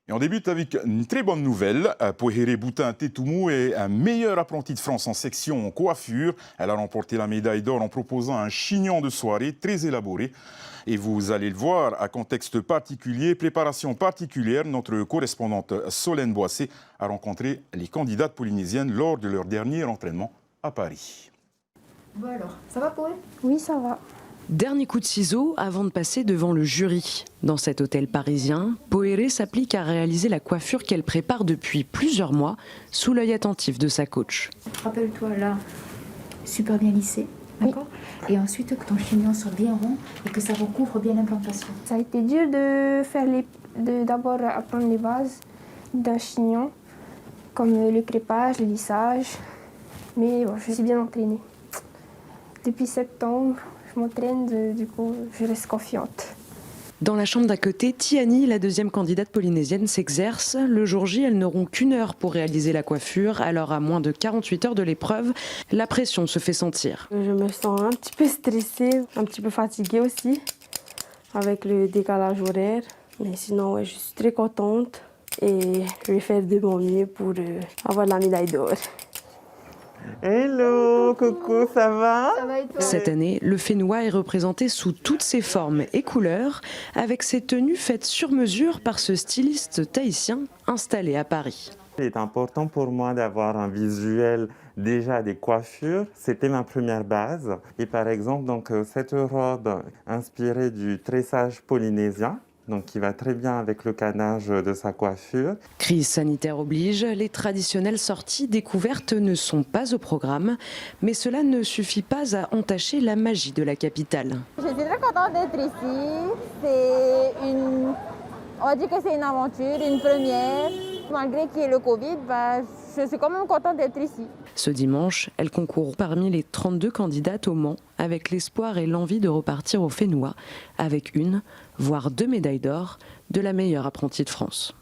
Et on débute avec une très bonne nouvelle. Poheré Boutin Tétoumou est un meilleur apprenti de France en section en coiffure. Elle a remporté la médaille d'or en proposant un chignon de soirée très élaboré. Et vous allez le voir, à contexte particulier, préparation particulière, notre correspondante Solène Boissé a rencontré les candidates polynésiennes lors de leur dernier entraînement à Paris. Bon alors, ça va Poé? Oui, ça va. Dernier coup de ciseau avant de passer devant le jury. Dans cet hôtel parisien, Poheré s'applique à réaliser la coiffure qu'elle prépare depuis plusieurs mois, sous l'œil attentif de sa coach. Rappelle-toi là, super bien lissé, d'accord? Et ensuite que ton chignon soit bien rond et que ça recouvre bien l'implantation. Ça a été dur de faire d'abord apprendre les bases d'un chignon, comme le crépage, le lissage. Mais bon, je suis bien entraînée. Depuis septembre, je m'entraîne, du coup, je reste confiante. Dans la chambre d'à côté, Tiani, la deuxième candidate polynésienne, s'exerce. Le jour J, elles n'auront qu'une heure pour réaliser la coiffure. Alors, à moins de 48 heures de l'épreuve, la pression se fait sentir. Je me sens un petit peu stressée, un petit peu fatiguée aussi, avec le décalage horaire. Mais sinon, ouais, je suis très contente et je vais faire de mon mieux pour avoir la médaille d'or. Hello, coucou, ça va? Ça va et toi? Cette année, le Fénois est représenté sous toutes ses formes et couleurs, avec ses tenues faites sur mesure par ce styliste tahitien installé à Paris. Il est important pour moi d'avoir un visuel déjà des coiffures. C'était ma première base. Et par exemple, donc, cette robe inspirée du tressage polynésien, donc qui va très bien avec le canage de sa coiffure. Crise sanitaire oblige, les traditionnelles sorties découvertes ne sont pas au programme, mais cela ne suffit pas à entacher la magie de la capitale. Je suis très contente d'être ici. On va dire que c'est une aventure, une première. Malgré qu'il y ait le Covid, je suis quand même contente d'être ici. Ce dimanche, elle concourt parmi les 32 candidates au Mans, avec l'espoir et l'envie de repartir au Fénois, avec une, voire deux médailles d'or de la meilleure apprentie de France.